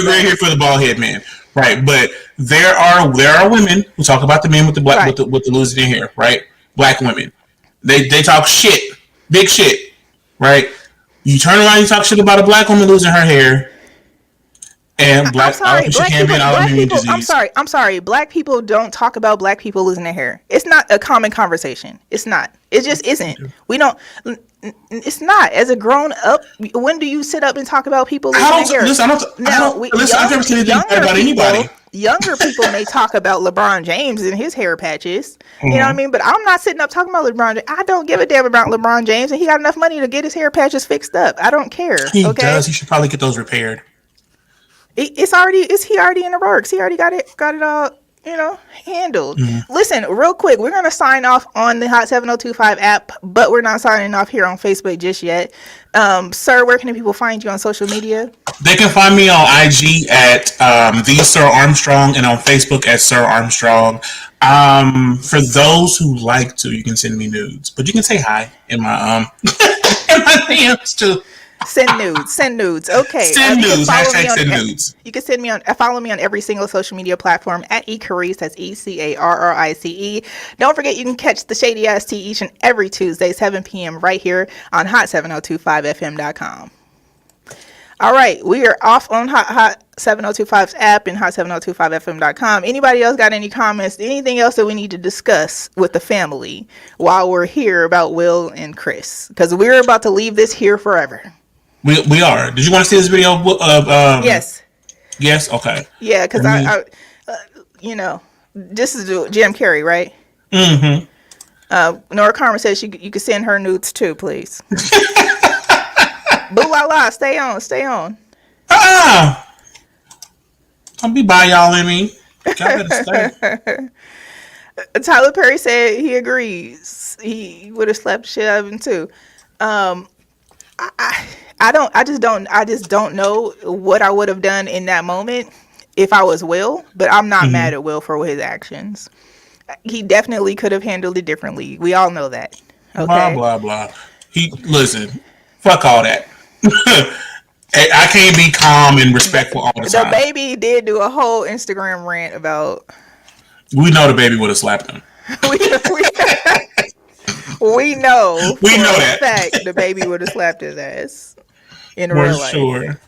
very here for the bald head man, right? But there are women who talk about the men with the black with the losing their hair, right? Black women, they talk shit, big shit, right? You turn around and you talk shit about a black woman losing her hair, and I'm sorry. Black people don't talk about black people losing their hair. It's not a common conversation. It's not. It just isn't. We don't. It's not. As a grown up, when do you sit up and talk about people losing their hair? I've never seen anything about anybody. Younger people may talk about LeBron James and his hair patches. You know what I mean? But I'm not sitting up talking about LeBron James. I don't give a damn about LeBron James, and he got enough money to get his hair patches fixed up. I don't care. He does. He should probably get those repaired. He already in the works. He already got it all, handled. Listen, real quick, we're gonna sign off on the Hot 7025 app, but we're not signing off here on Facebook just yet. Sir, where can people find you on social media? They can find me on IG at the Sir Armstrong, and on Facebook at Sir Armstrong. For those who like to, you can send me nudes, but you can say hi in my in my DMs too. Send nudes. Okay. Send nudes. Hashtag send nudes. You can follow me on every single social media platform at eCarrice. That's ECARRICE. Don't forget, you can catch the Shady Ass Tea each and every Tuesday, 7 p.m. right here on hot7025fm.com. All right, we are off on Hot 7025's app and hot7025fm.com. Anybody else got any comments? Anything else that we need to discuss with the family while we're here about Will and Chris? Because we're about to leave this here forever. We are. Did you want to see this video of Yes. Yes? Okay. Yeah, because I this is Jim Carrey, right? Nora Carmen says you could send her nudes too, please. Boo la la, stay on. Don't be by y'all in me. Y'all better stay. Tyler Perry said he agrees. He would have slapped the shit out of him too. I just don't know what I would have done in that moment if I was Will, but I'm not mad at Will for his actions. He definitely could have handled it differently. We all know that. Okay. Blah blah blah. Listen, fuck all that. I can't be calm and respectful all the time. The baby did do a whole Instagram rant about. We know the baby would have slapped him. We know We for know a that. fact the baby would have slapped his ass in For real life. sure.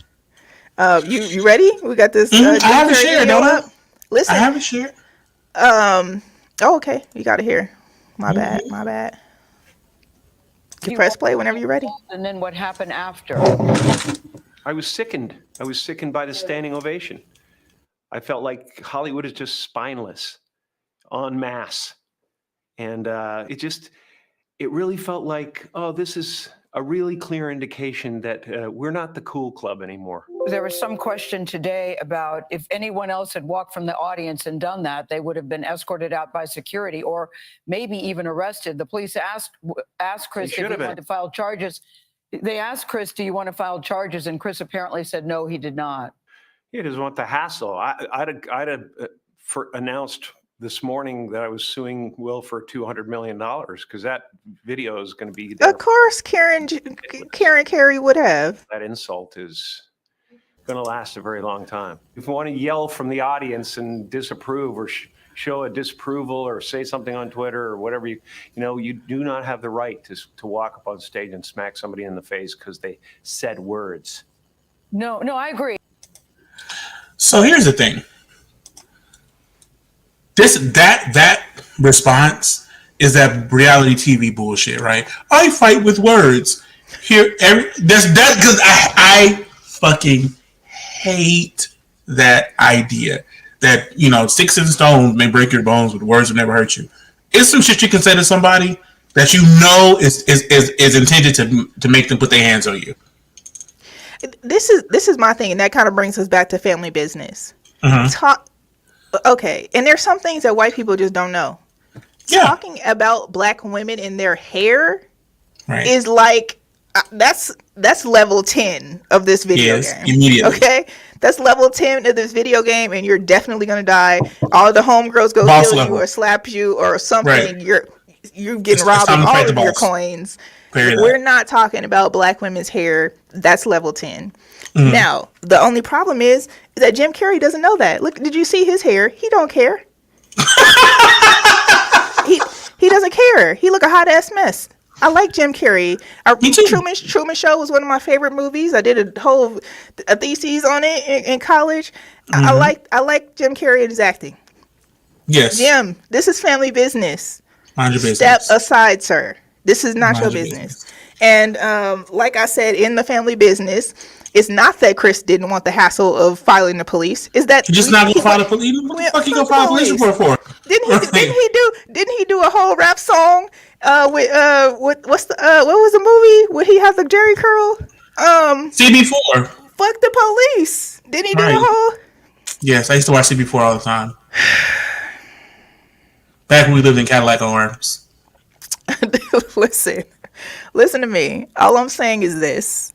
You ready? We got this I Jim haven't Carrey shared, video don't I? up. Listen. I haven't shared. Oh, okay. You got it here. My bad. My bad. You press play whenever you're ready. And then what happened after? I was sickened. I was sickened by the standing ovation. I felt like Hollywood is just spineless, en masse. And it really felt like, oh, this is a really clear indication that we're not the cool club anymore. There was some question today about if anyone else had walked from the audience and done that, they would have been escorted out by security or maybe even arrested. The police asked Chris if he wanted to file charges. They asked Chris, do you want to file charges? And Chris apparently said, no, he did not. He doesn't want the hassle. I'd have announced this morning that I was suing Will for $200 million because that video is going to be there. Of course, Karen Carey would have. That insult is going to last a very long time. If you want to yell from the audience and disapprove or show a disapproval or say something on Twitter or whatever, you do not have the right to walk up on stage and smack somebody in the face because they said words. No, I agree. So here's the thing. That response is that reality TV bullshit, right? I fight with words. That's because I fucking hate that idea that sticks and stones may break your bones, but words will never hurt you. It's some shit you can say to somebody that is intended to make them put their hands on you. This is my thing, and that kind of brings us back to family business. Okay, and there's some things that white people just don't know. Yeah. Talking about black women in their hair is like that's level 10 of this video game. Immediately. Okay, that's level 10 of this video game, and you're definitely gonna die. All the homegirls go kill you or slap you or something. Right. You're getting robbed of all of your coins. We're not talking about black women's hair. That's level 10. Mm-hmm. Now, the only problem is that Jim Carrey doesn't know that. Look, did you see his hair? He don't care. he doesn't care. He look a hot ass mess. I like Jim Carrey. Truman Show was one of my favorite movies. I did a whole thesis on it in college. Mm-hmm. I like Jim Carrey and his acting. Yes. Jim, this is family business. Mind your business. Step aside, sir. This is not your business. And like I said, in the family business, it's not that Chris didn't want the hassle of filing the police. Is that just not gonna file the police? What the fuck you gonna file a police report for? Didn't he do a whole rap song with what was the movie? Would he have the Jerry curl? CB4. Fuck the police. Didn't he do the whole? Yes, I used to watch CB4 all the time. Back when we lived in Cadillac Arms. Listen to me. All I'm saying is this.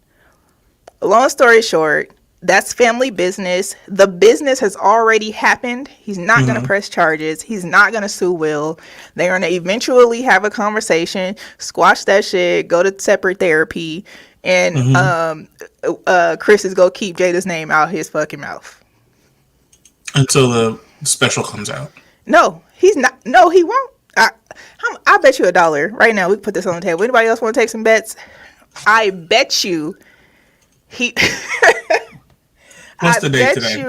Long story short, that's family business. The business has already happened. He's not going to press charges. He's not going to sue Will. They're going to eventually have a conversation, squash that shit, go to separate therapy, and Chris is going to keep Jada's name out his fucking mouth. Until the special comes out. No, he's not. No, he won't. I bet you $1 right now. We can put this on the table. Anybody else want to take some bets? I bet you he. What's the date today?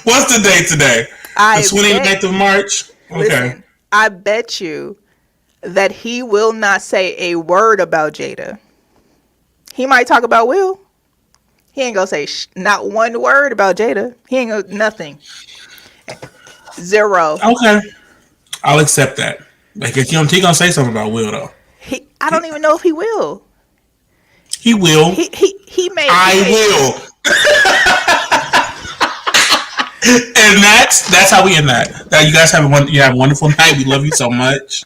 What's the date today? The 29th of March? Okay. Listen, I bet you that he will not say a word about Jada. He might talk about Will. He ain't gonna say not one word about Jada. He ain't gonna nothing. Zero. Okay. I'll accept that. Like, he gonna say something about Will though. I don't even know if he will. He will. He may. Will. And that's how we end that. Now you guys have a wonderful night. We love you so much.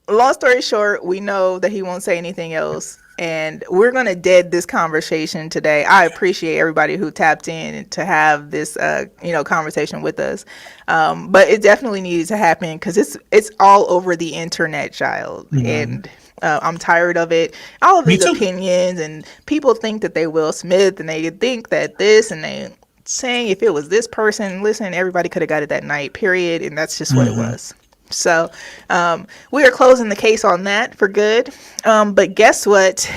Long story short, we know that he won't say anything else. And we're going to dead this conversation today. I appreciate everybody who tapped in to have this, conversation with us. But it definitely needs to happen because it's all over the internet, child. Mm-hmm. And I'm tired of it. All of these opinions and people think that they Will Smith and they think that this and they saying if it was this person, listen, everybody could have got it that night, period. And that's just what it was. So we are closing the case on that for good. But guess what?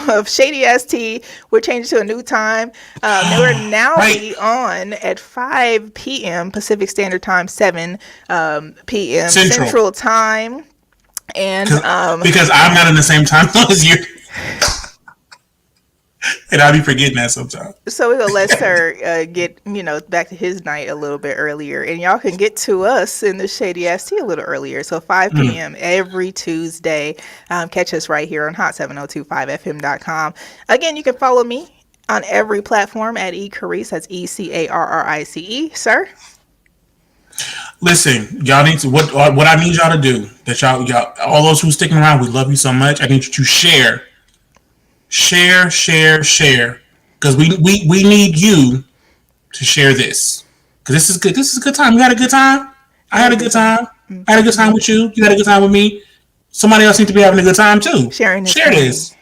Of Shady ST, we're changing to a new time. They will now be on at 5 p.m. Pacific Standard Time, 7 p.m. Central Time. And because I'm not in the same time zone as you. And I'll be forgetting that sometimes. So we're going to let Sir get, back to his night a little bit earlier. And y'all can get to us in the Shady ST a little earlier. So 5 p.m. every Tuesday. Catch us right here on hot7025fm.com. Again, you can follow me on every platform at eCarrice. That's ECARRICE. Sir? Listen, y'all need to, what I need y'all to do, that y'all, all those who sticking around, we love you so much. I need you to share, because we need you to share this, because this is good. This is a good time. You had a good time. I had a good time. I had a good time with you. You had a good time with me. Somebody else needs to be having a good time too. Share this.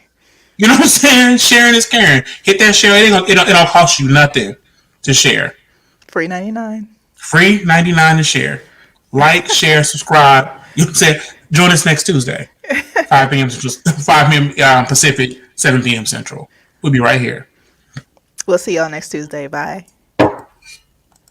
You know what I'm saying? Sharing is caring. Hit that share. It don't cost you nothing to share. Free 99. Free 99 to share. Like, share, subscribe. You know what I'm saying? Join us next Tuesday. 5 p.m. 5 p.m. Pacific, 7 p.m. Central. We'll be right here. We'll see y'all next Tuesday. Bye.